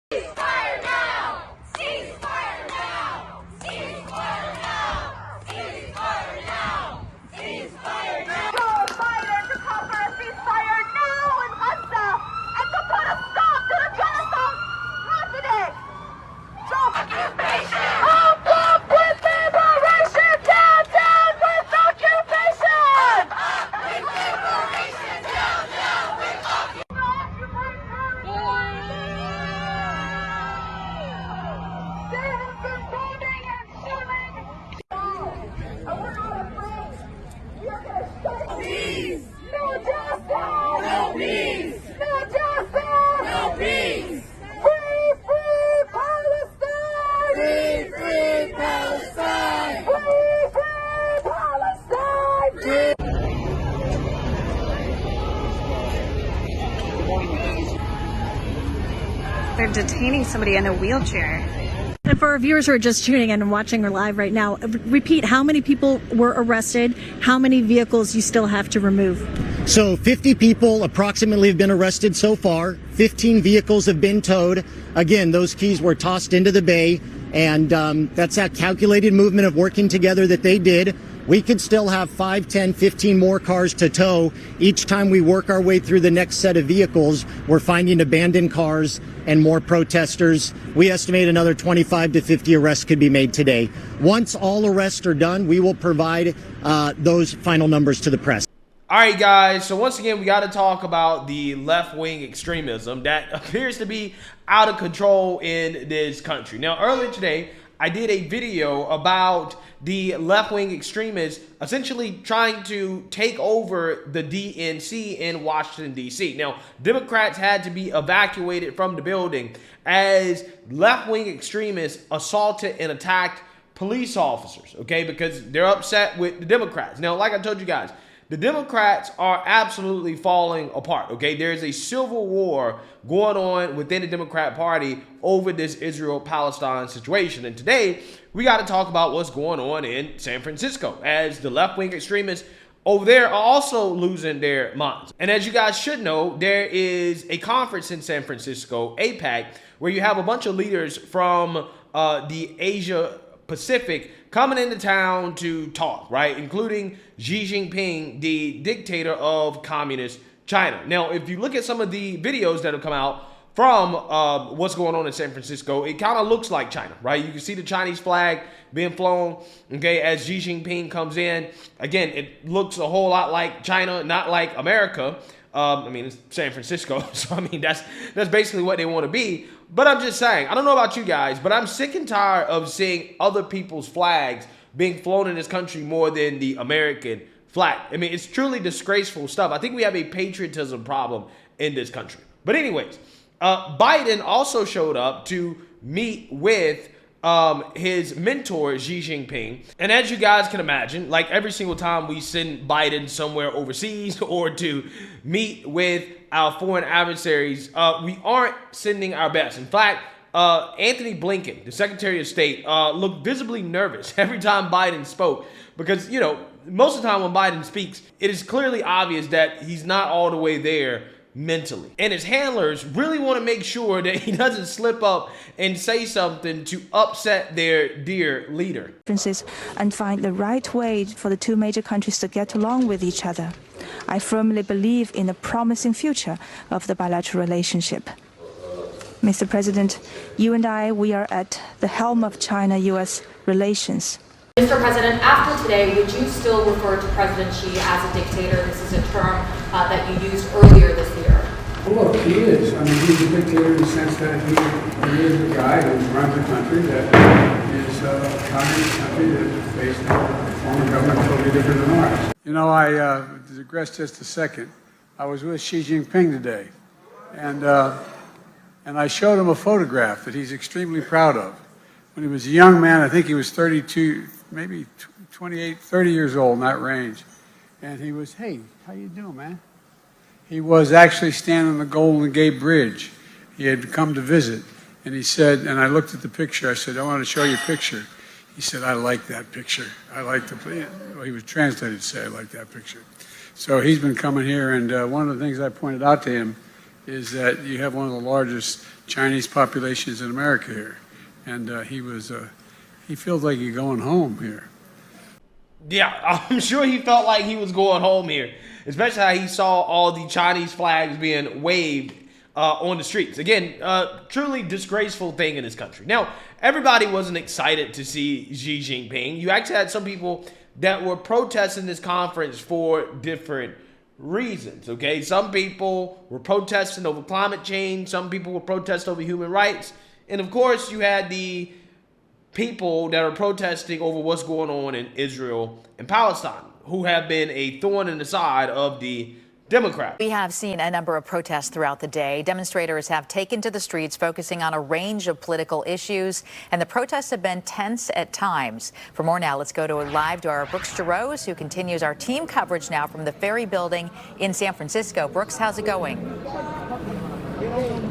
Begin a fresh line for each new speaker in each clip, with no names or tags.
Ceasefire now! Ceasefire now! Ceasefire now! Ceasefire now! Ceasefire now! Joe Biden to call for a ceasefire now in Gaza and to put a stop to the genocide happening! Joe occupation! Up, up with liberation! Down, down with occupation! Up, up with liberation! Down, down with occupation!
They're detaining somebody in a wheelchair.
And for our viewers who are just tuning in and watching her live right now, repeat how many people were arrested, how many vehicles you still have to remove.
So 50 people approximately have been arrested so far. 15 vehicles have been towed. Again, those keys were tossed into the bay, and that's that calculated movement of working together that they did. We could still have 5, 10, 15 more cars to tow. Each time we work our way through the next set of vehicles, we're finding abandoned cars and more protesters. We estimate another 25 to 50 arrests could be made today. Once all arrests are done, we will provide those final numbers to the press.
All right, guys, so once again, we got to talk about the left-wing extremism that appears to be out of control in this country. Now, earlier today, I did a video about the left-wing extremists essentially trying to take over the DNC in Washington, D.C. Now, Democrats had to be evacuated from the building as left-wing extremists assaulted and attacked police officers, okay, because they're upset with the Democrats. Now, like I told you guys, the Democrats are absolutely falling apart, okay? There's a civil war going on within the Democrat Party over this Israel-Palestine situation. And today, we got to talk about what's going on in San Francisco as the left-wing extremists over there are also losing their minds. And as you guys should know, there is a conference in San Francisco, APEC, where you have a bunch of leaders from the Asia Pacific coming into town to talk, right? Including Xi Jinping, the dictator of communist China. Now, if you look at some of the videos that have come out from what's going on in San Francisco, it kind of looks like China, right? You can see the Chinese flag being flown, okay, as Xi Jinping comes in. Again, it looks a whole lot like China, not like America. I mean, it's San Francisco, so I mean, that's basically what they want to be. But I'm just saying, I don't know about you guys, but I'm sick and tired of seeing other people's flags being flown in this country more than the American flag. I mean, it's truly disgraceful stuff. I think we have a patriotism problem in this country. But anyways, Biden also showed up to meet with his mentor, Xi Jinping. And as you guys can imagine, like every single time we send Biden somewhere overseas or to meet with our foreign adversaries, we aren't sending our best. In fact, Anthony Blinken, the Secretary of State, looked visibly nervous every time Biden spoke because, you know, most of the time when Biden speaks, it is clearly obvious that he's not all the way there mentally. And his handlers really want to make sure that he doesn't slip up and say something to upset their dear leader.
And find the right way for the two major countries to get along with each other. I firmly believe in the promising future of the bilateral relationship. Mr. President, you and I, we are at the helm of China-U.S. relations.
Mr. President, after today, would you still refer to President Xi as a dictator? This is a term that you used earlier this year.
Well, look, he is. I mean, he's a dictator in the sense that he is a guy who runs a country that is a communist country that is based on a form of government totally different than ours. You know, I digress just a second. I was with Xi Jinping today, and I showed him a photograph that he's extremely proud of. When he was a young man, I think he was 32, maybe 28, 30 years old in that range. And he was, hey, how you doing, man? He was actually standing on the Golden Gate Bridge. He had come to visit. And he said, and I looked at the picture, I said, I want to show you a picture. He said, I like that picture. I like the, well, he was translated to say, I like that picture. So he's been coming here, and one of the things I pointed out to him is that you have one of the largest Chinese populations in America here. And he feels like he's going home here.
Yeah, I'm sure he felt like he was going home here, especially how he saw all the Chinese flags being waved on the streets. Again, truly disgraceful thing in this country. Now, everybody wasn't excited to see Xi Jinping. You actually had some people that were protesting this conference for different reasons, okay? Some people were protesting over climate change. Some people were protesting over human rights. And, of course, you had the people that are protesting over what's going on in Israel and Palestine, who have been a thorn in the side of the Democrats.
We have seen a number of protests throughout the day. Demonstrators have taken to the streets, focusing on a range of political issues, and the protests have been tense at times. For more now, let's go live to our Brooks Giroux, who continues our team coverage now from the Ferry Building in San Francisco. Brooks, how's it going?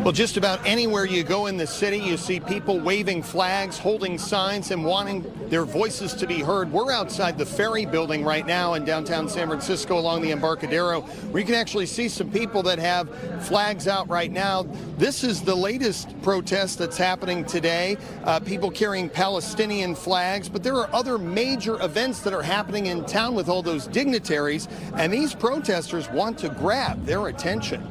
Well, just about anywhere you go in the city, you see people waving flags, holding signs, and wanting their voices to be heard. We're outside the Ferry Building right now in downtown San Francisco along the Embarcadero, where you can actually see some people that have flags out right now. This is the latest protest that's happening today, people carrying Palestinian flags, but there are other major events that are happening in town with all those dignitaries, and these protesters want to grab their attention.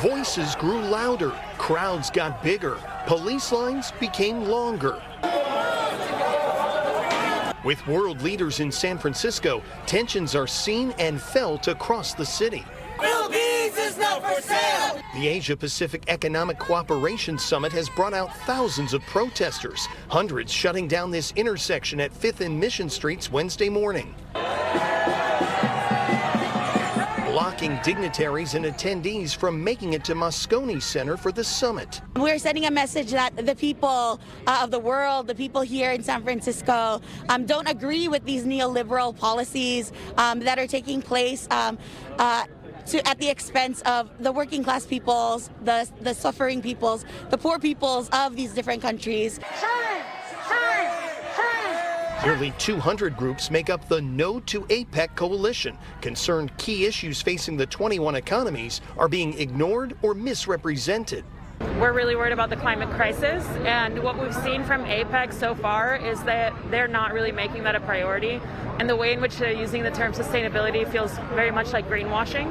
Voices grew louder, crowds got bigger, police lines became longer. With world leaders in San Francisco, tensions are seen and felt across the city.
Philippines is not for sale!
The Asia-Pacific Economic Cooperation Summit has brought out thousands of protesters, hundreds shutting down this intersection at 5th and Mission Streets Wednesday morning, blocking dignitaries and attendees from making it to Moscone Center for the summit.
We're sending a message that the people of the world, the people here in San Francisco, don't agree with these neoliberal policies that are taking place at the expense of the working class peoples, the suffering peoples, the poor peoples of these different countries.
Nearly 200 groups make up the No to APEC coalition, concerned key issues facing the 21 economies are being ignored or misrepresented.
We're really worried about the climate crisis, and what we've seen from APEC so far is that they're not really making that a priority, and the way in which they're using the term sustainability feels very much like greenwashing,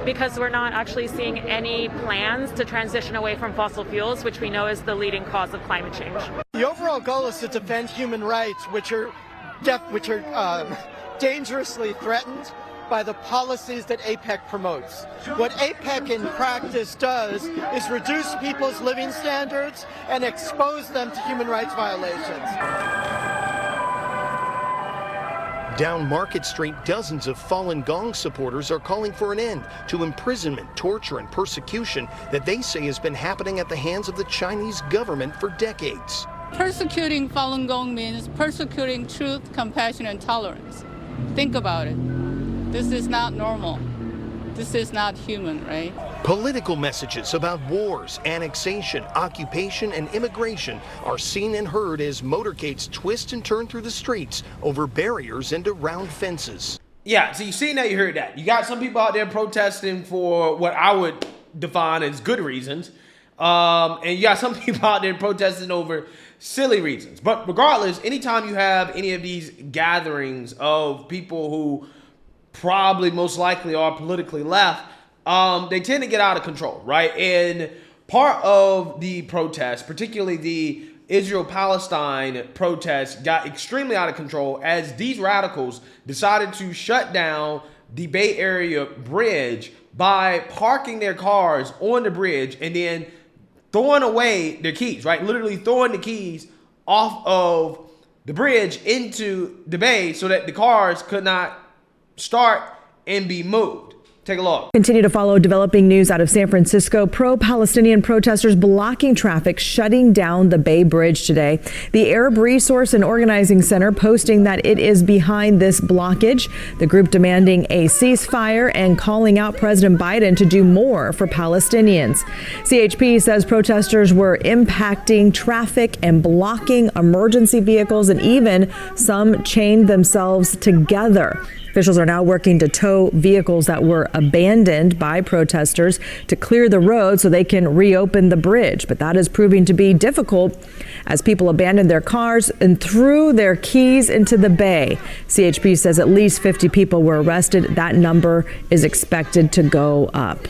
because we're not actually seeing any plans to transition away from fossil fuels, which we know is the leading cause of climate change.
The overall goal is to defend human rights, which are dangerously threatened by the policies that APEC promotes. What APEC in practice does is reduce people's living standards and expose them to human rights violations.
Down Market Street, dozens of Falun Gong supporters are calling for an end to imprisonment, torture, and persecution that they say has been happening at the hands of the Chinese government for decades.
Persecuting Falun Gong means persecuting truth, compassion, and tolerance. Think about it. This is not normal. This is not human, right?
Political messages about wars, annexation, occupation, and immigration are seen and heard as motorcades twist and turn through the streets over barriers and around fences.
Yeah, so you seen that, you heard that. You got some people out there protesting for what I would define as good reasons. And you got some people out there protesting over silly reasons. But regardless, anytime you have any of these gatherings of people who probably most likely are politically left, they tend to get out of control, right? And part of the protest, particularly the Israel-Palestine protest, got extremely out of control as these radicals decided to shut down the Bay Area bridge by parking their cars on the bridge and then throwing away their keys, right? Literally throwing the keys off of the bridge into the bay so that the cars could not start and be moved. Take a look.
Continue to follow developing news out of San Francisco. Pro-Palestinian protesters blocking traffic, shutting down the Bay Bridge today. The Arab Resource and Organizing Center posting that it is behind this blockage. The group demanding a ceasefire and calling out President Biden to do more for Palestinians. CHP says protesters were impacting traffic and blocking emergency vehicles, and even some chained themselves together. Officials are now working to tow vehicles that were abandoned by protesters to clear the road so they can reopen the bridge. But that is proving to be difficult as people abandoned their cars and threw their keys into the bay. CHP says at least 50 people were arrested. That number is expected to go up.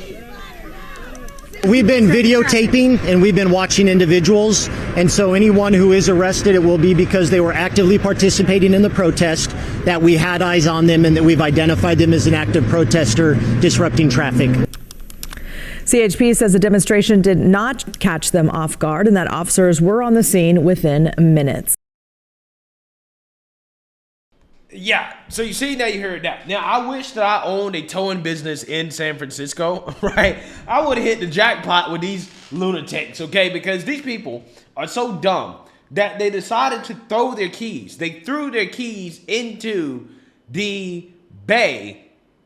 We've been videotaping and we've been watching individuals, and so anyone who is arrested, it will be because they were actively participating in the protest, that we had eyes on them, and that we've identified them as an active protester disrupting traffic.
CHP says the demonstration did not catch them off guard and that officers were on the scene within minutes.
Yeah, so you see, now you heard that. Now, I wish that I owned a towing business in San Francisco, right? I would have hit the jackpot with these lunatics, okay? Because these people are so dumb that they decided to throw their keys. They threw their keys into the bay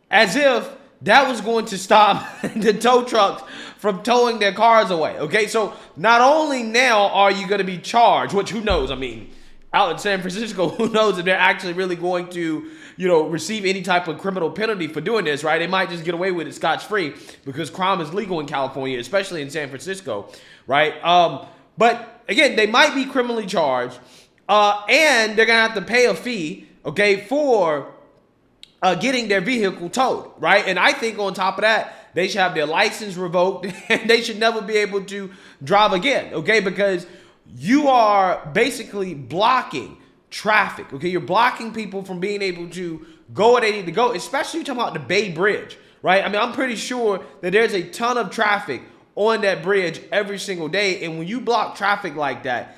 as if that was going to stop the tow trucks from towing their cars away, okay? So not only now are you going to be charged, which who knows, I mean, out in San Francisco, who knows if they're actually really going to, receive any type of criminal penalty for doing this, right? They might just get away with it scotch-free because crime is legal in California, especially in San Francisco, right? But again, they might be criminally charged, and they're gonna have to pay a fee, okay, for getting their vehicle towed, right? And I think on top of that, they should have their license revoked and they should never be able to drive again, okay? Because you are basically blocking traffic, okay? You're blocking people from being able to go where they need to go, especially talking about the Bay Bridge, right? I mean, I'm pretty sure that there's a ton of traffic on that bridge every single day. And when you block traffic like that,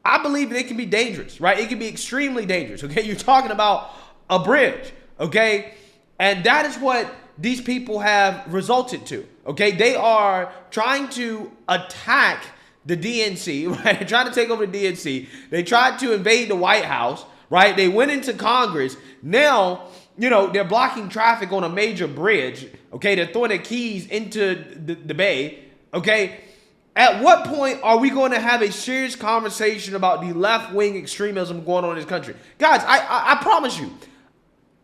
I believe that it can be dangerous, right? It can be extremely dangerous, okay? You're talking about a bridge, okay? And that is what these people have resulted to, okay? They are trying to attack the DNC, right? They're trying to take over the DNC. They tried to invade the White House, right? They went into Congress. Now, they're blocking traffic on a major bridge, okay? They're throwing their keys into the bay, okay? At what point are we going to have a serious conversation about the left-wing extremism going on in this country? Guys, I promise you,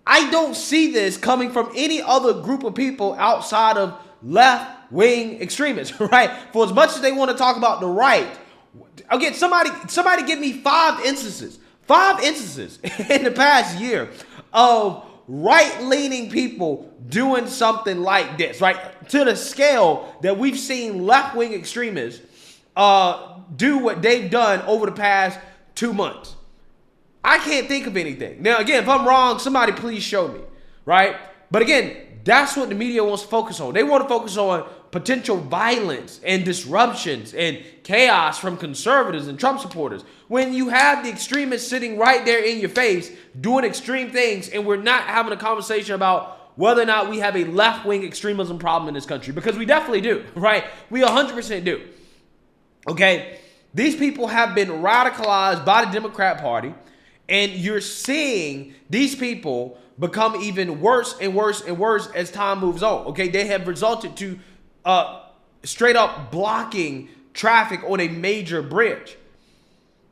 I don't see this coming from any other group of people outside of left-wing extremists, right? For as much as they want to talk about the right, again, somebody give me five instances in the past year of right-leaning people doing something like this, right? To the scale that we've seen left-wing extremists do what they've done over the past 2 months. I can't think of anything. Now, again, if I'm wrong, somebody please show me, right? But again, that's what the media wants to focus on. They want to focus on potential violence and disruptions and chaos from conservatives and Trump supporters. When you have the extremists sitting right there in your face doing extreme things, and we're not having a conversation about whether or not we have a left-wing extremism problem in this country, because we definitely do, right? We 100% do. Okay? These people have been radicalized by the Democrat Party, and you're seeing these people become even worse and worse and worse as time moves on. Okay, they have resulted to straight up blocking traffic on a major bridge,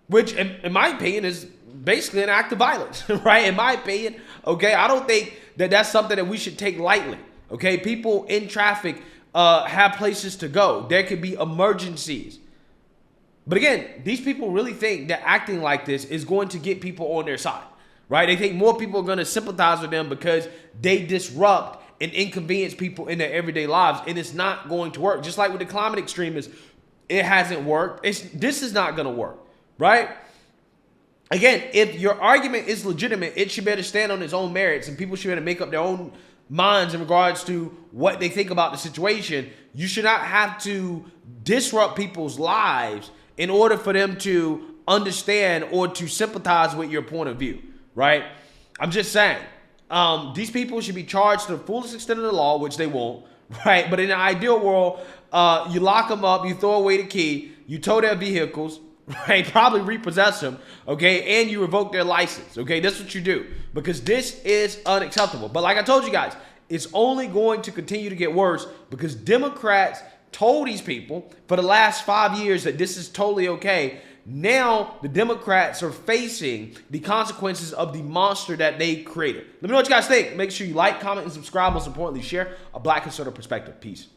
which in my opinion is basically an act of violence, right? In my opinion, okay, I don't think that that's something that we should take lightly. Okay, people in traffic have places to go. There could be emergencies. But again, these people really think that acting like this is going to get people on their side, right? They think more people are going to sympathize with them because they disrupt and inconvenience people in their everyday lives, and it's not going to work. Just like with the climate extremists, it hasn't worked. This is not going to work, right? Again, if your argument is legitimate, it should better stand on its own merits, and people should better make up their own minds in regards to what they think about the situation. You should not have to disrupt people's lives in order for them to understand or to sympathize with your point of view, right? I'm just saying, these people should be charged to the fullest extent of the law, which they won't, right? But in the ideal world, you lock them up, you throw away the key, you tow their vehicles, right? Probably repossess them, okay? And you revoke their license, okay? That's what you do, because this is unacceptable. But like I told you guys, it's only going to continue to get worse because Democrats told these people for the last 5 years that this is totally okay. Now the Democrats are facing the consequences of the monster that they created. Let me know what you guys think. Make sure you like, comment, and subscribe. Most importantly, share a Black conservative perspective. Peace.